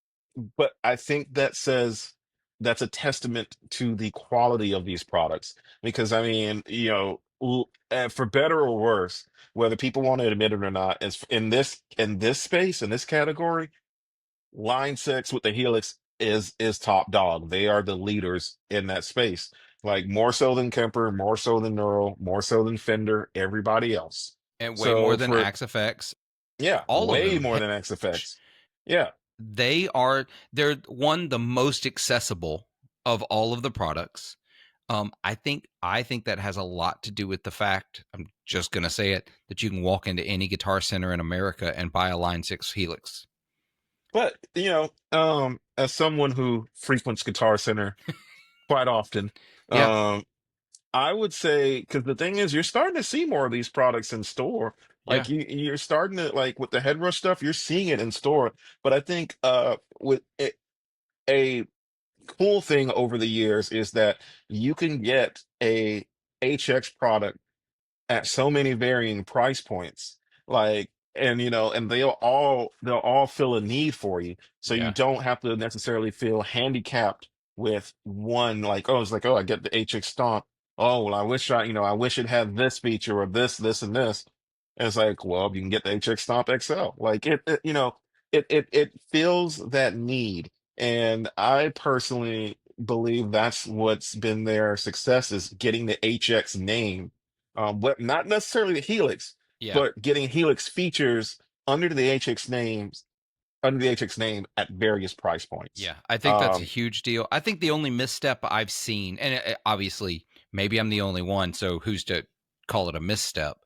but I think that says that's a testament to the quality of these products, because I mean, for better or worse, whether people want to admit it or not, is in this space, in this category, Line 6 with the Helix is top dog. They are the leaders in that space. Like more so than Kemper, more so than Neural, more so than Fender, everybody else. And way more So than for Axe FX. yeah, All of way them. more than XFX. Yeah. They're one the most accessible of all of the products. I think that has a lot to do with the fact, I'm just gonna say it, that you can walk into any guitar center in America and buy a Line 6 Helix. But as someone who frequents Guitar Center quite often, Yeah, um, I would say, because the thing is, you're starting to see more of these products in store. yeah, Like you're starting to, like, with the headrush stuff, you're seeing it in store. But I think with a cool thing over the years is that you can get a HX product at so many varying price points, like, and they'll all fill a need for you, so you yeah. don't have to necessarily feel handicapped with one. Like, oh, it's like, oh, I get the HX Stomp. Oh, well, I wish it had this feature or this and this. And it's like, well, you can get the HX Stomp XL. Like, it fills that need. And I personally believe that's what's been their success, is getting the HX name, but not necessarily the Helix, Yeah. but getting Helix features under the HX names, under the HX name at various price points. Yeah, I think that's a Um, huge deal. I think the only misstep I've seen, and obviously maybe I'm the only one, so who's to call it a misstep?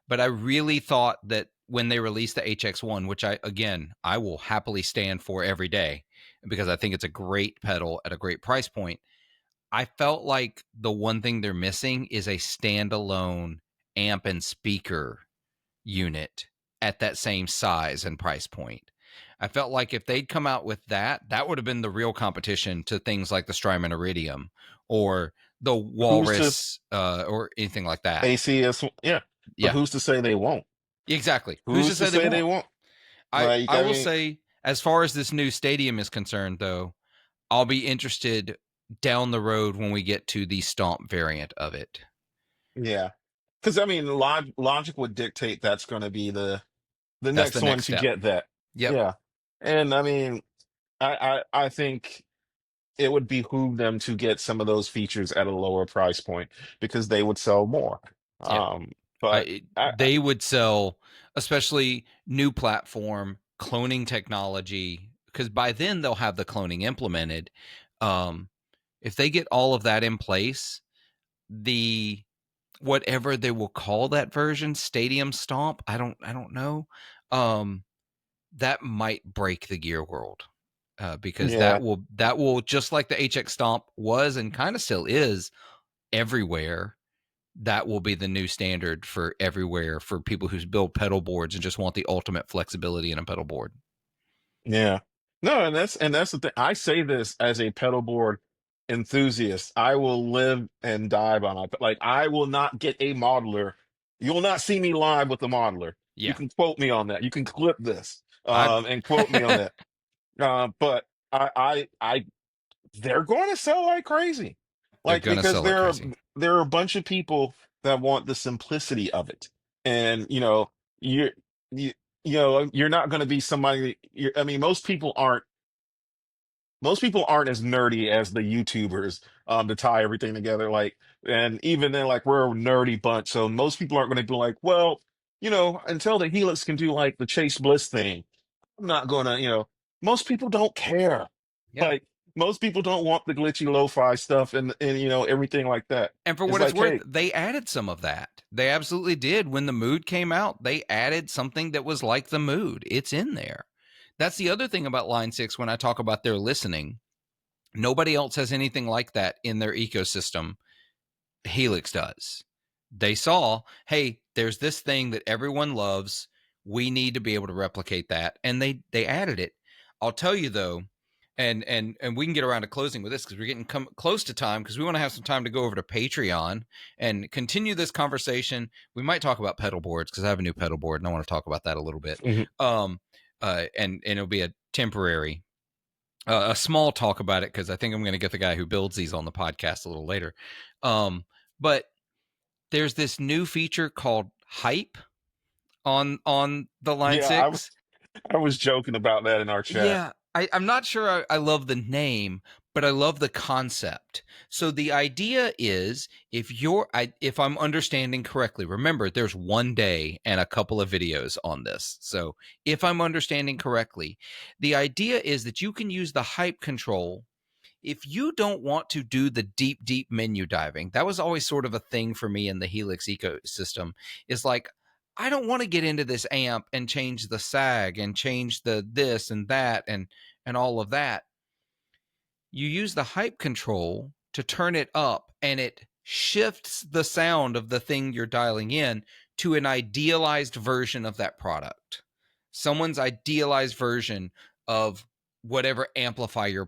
But I really thought that when they released the HX1, which I will happily stand for every day because I think it's a great pedal at a great price point. I felt like the one thing they're missing is a standalone amp and speaker unit at that same size and price point. I felt like if they'd come out with that, that would have been the real competition to things like the Strymon Iridium or the who's to Walrus, or anything like that. ACS? Yeah, but Yeah, who's to say they won't? exactly. Who's to Who's to say they say they won't? won't? I Like, I I will mean, say, as far as this new stadium is concerned, though, I'll be interested down the road when we get to the Stomp variant of it. yeah, because I mean, logic would dictate that's going to be the That's the next one next to step. get that. Yep. Yeah, and I mean, I think it would behoove them to get some of those features at a lower price point, because they would sell more. Yeah. But They would sell, especially new platform cloning technology, because by then they'll have the cloning implemented. Um, if they get all of that in place, the whatever they will call that version, Stadium Stomp, I don't know. Um, that might break the gear world, because that yeah, will just like the HX Stomp was and kind of still is everywhere. that will be the new standard for everywhere for people who build pedal boards and just want the ultimate flexibility in a pedal board. Yeah. No, and that's the thing. I say this as a pedal board enthusiast. I will live and die by like I will not get a modeler. You will not see me live with the modeler. You Yeah. can quote me on that. You can clip this I and quote me on that. But I they're going to sell like crazy. They're Like gonna because sell like there are crazy. there are a bunch of people that want the simplicity of it. And you're you you're not going to be somebody I mean most people aren't as nerdy as the YouTubers to tie everything together. Like, and even then, like we're a nerdy bunch, so most people aren't going to be like, well, until the Helix can do like the Chase Bliss thing, I'm not going to, most people don't care. Yeah. Like, most people don't want the glitchy lo-fi stuff and everything like that. And for It's what it's like, worth, hey, they added some of that. They absolutely did. When the mood came out, they added something that was like the mood. It's in there. That's the other thing about Line 6 when I talk about their listening. Nobody else has anything like that in their ecosystem. Helix does. They saw, hey, there's this thing that everyone loves. We need to be able to replicate that, and they added it. I'll tell you though, and we can get around to closing with this because we're getting close to time because we want to have some time to go over to Patreon and continue this conversation. We might talk about pedal boards because I have a new pedal board and I want to talk about that a little bit. mhm. And it'll be a temporary a small talk about it because I think I'm going to get the guy who builds these on the podcast a little later. But there's this new feature called Hype on the Line Yeah, Six. I was joking about that in our chat. Yeah, I'm not sure I love the name, but I love the concept. So the idea is if I'm understanding correctly, remember there's one day and a couple of videos on this. So if I'm understanding correctly, the idea is that you can use the hype control if you don't want to do the deep menu diving. That was always sort of a thing for me in the Helix ecosystem, is like, I don't want to get into this amp and change the sag and change the this and that and all of that. You use the hype control to turn it up and it shifts the sound of the thing you're dialing in to an idealized version of that product. Someone's idealized version of whatever amplifier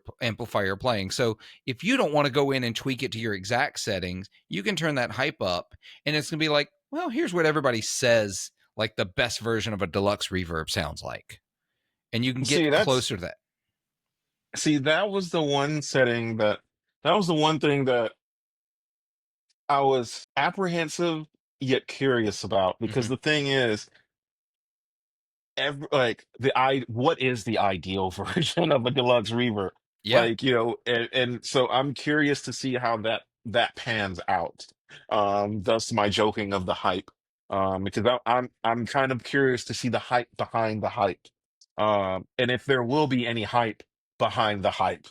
playing. So if you don't want to go in and tweak it to your exact settings, you can turn that hype up and it's going to be like, well, here's what everybody says like the best version of a deluxe reverb sounds like. And you can See, get that's closer to that. see, that was the one setting that was the one thing that I was apprehensive yet curious about because Mm-hmm. the thing is, like what is the ideal version of a deluxe reverb? Yeah. Like, and so I'm curious to see how that pans out. Thus my joking of the hype. Because I'm kind of curious to see the hype behind the hype. And if there will be any hype behind the hype.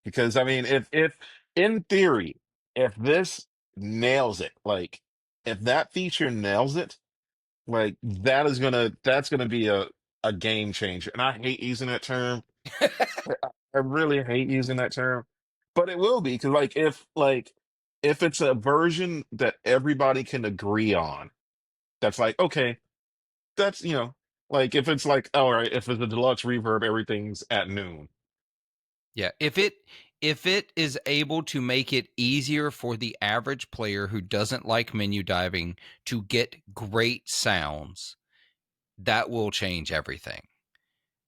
Because I mean, if in theory, if this nails it, like if that feature nails it, like that's gonna be a game changer. And I hate using that term. I really hate using that term, but it will be because if it's a version that everybody can agree on, that's like okay, that's like if it's like all right, if it's a deluxe reverb, everything's at noon. Yeah, if it is able to make it easier for the average player who doesn't like menu diving to get great sounds, that will change everything.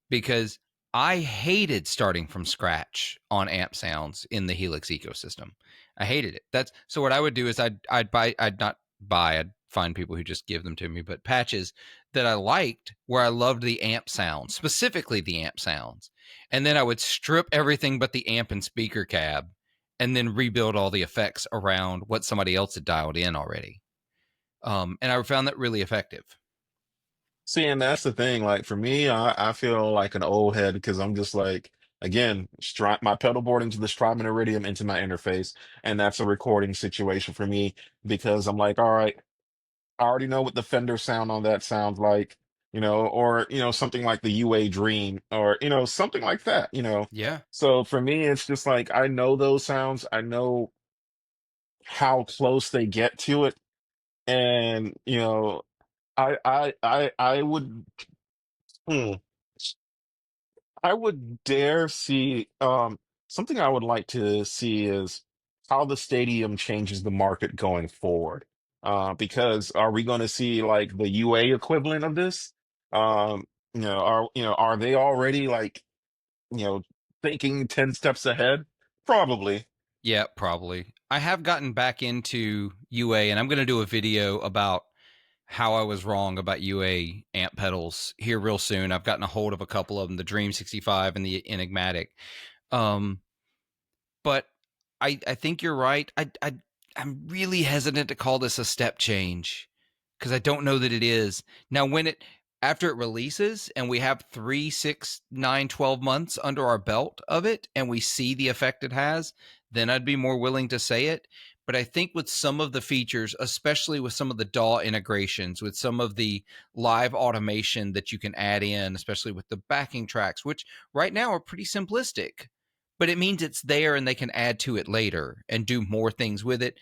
Because I hated starting from scratch on amp sounds in the Helix ecosystem. I hated it. That's so what I would do is I'd not buy, I'd find people who just give them to me, but patches that I liked where I loved the amp sounds, specifically the amp sounds. And then I would strip everything but the amp and speaker cab and then rebuild all the effects around what somebody else had dialed in already. And I found that really effective. See, and that's the thing. Like for me, I feel like an old head because I'm just like, again, my pedal board into the Strymon Iridium into my interface, and that's a recording situation for me because I'm like, all right, I already know what the Fender sound on that sounds like, or something like the UA Dream, or something like that. Yeah. So for me, it's just like I know those sounds, I know how close they get to it, And I would, hmm, I would dare see, something I would like to see is how the stadium changes the market going forward. Because are we going to see like the UA equivalent of this? Are they already like, you know, thinking 10 steps ahead? Probably. Yeah, probably. I have gotten back into UA, and I'm going to do a video about how I was wrong about UA amp pedals here real soon. I've gotten a hold of a couple of them, the Dream 65 and the Enigmatic. Um, but I think you're right. I'm really hesitant to call this a step change because I don't know that it is. Now, when it after it releases and we have 3, 6, 9, 12 months under our belt of it and we see the effect it has, then I'd be more willing to say it. But I think with some of the features, especially with some of the DAW integrations, with some of the live automation that you can add in, especially with the backing tracks, which right now are pretty simplistic, but it means it's there and they can add to it later and do more things with it.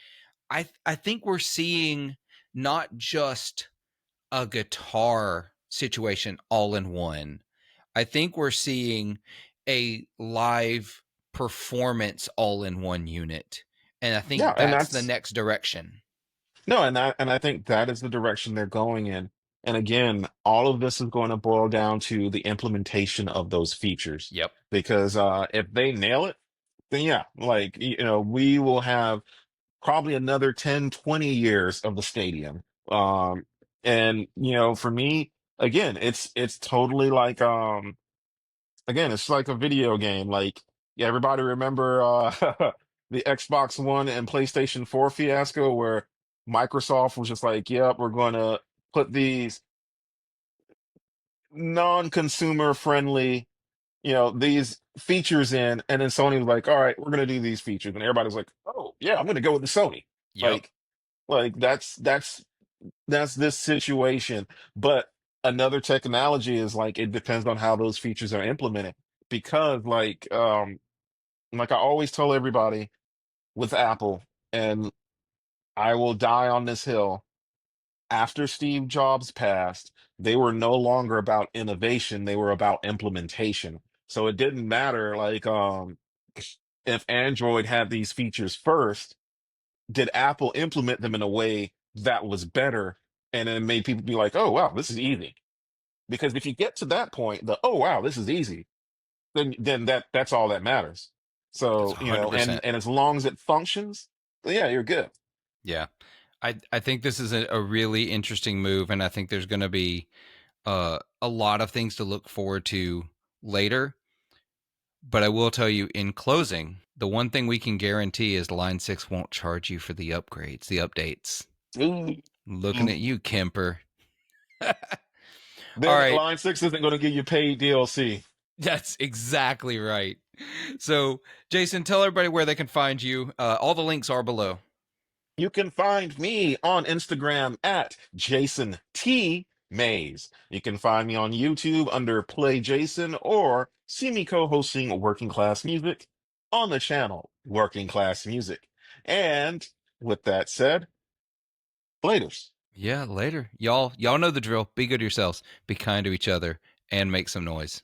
I think we're seeing not just a guitar situation all in one. I think we're seeing a live performance all in one unit. And I Yeah, think and that's the that's next direction. no, and I think that is the direction they're going in. And again, all of this is going to boil down to the implementation of those features. Yep. Because if they nail it, then yeah, like we will have probably another 10, 20 years of the stadium. And for me, again, it's totally like again, it's like a video game. Like, yeah, everybody remember the Xbox One and PlayStation 4 fiasco where Microsoft was just like, yep, we're going to put these non-consumer friendly, these features in, and then Sony was like, all right, we're going to do these features. And everybody's like, oh, yeah, I'm going to go with the Sony. Yep. Like that's this situation. But another technology is like it depends on how those features are implemented. Because like I always tell everybody with Apple, and I will die on this hill, after Steve Jobs passed, they were no longer about innovation, they were about implementation. So it didn't matter like if Android had these features first, did Apple implement them in a way that was better and then made people be like, "Oh wow, this is easy." Because if you get to that point, the "Oh wow, this is easy," then that's all that matters. That's So, and 100%. and as long as it functions, then yeah, you're good. Yeah. I think this is a really interesting move, and I think there's going to be a lot of things to look forward to later. But I will tell you in closing, the one thing we can guarantee is Line 6 won't charge you for the upgrades, the updates. Ooh. Looking at you, Kemper. All Then right. Line 6 isn't going to give you paid DLC. That's exactly right. So, Jason, tell everybody where they can find you. All the links are below. You can find me on Instagram at Jason T. Mays. You can find me on YouTube under Play Jason or see me co-hosting Working Class Music on the channel Working Class Music. And with that said, laters. Yeah, later. Y'all know the drill. Be good to yourselves. Be kind to each other and make some noise.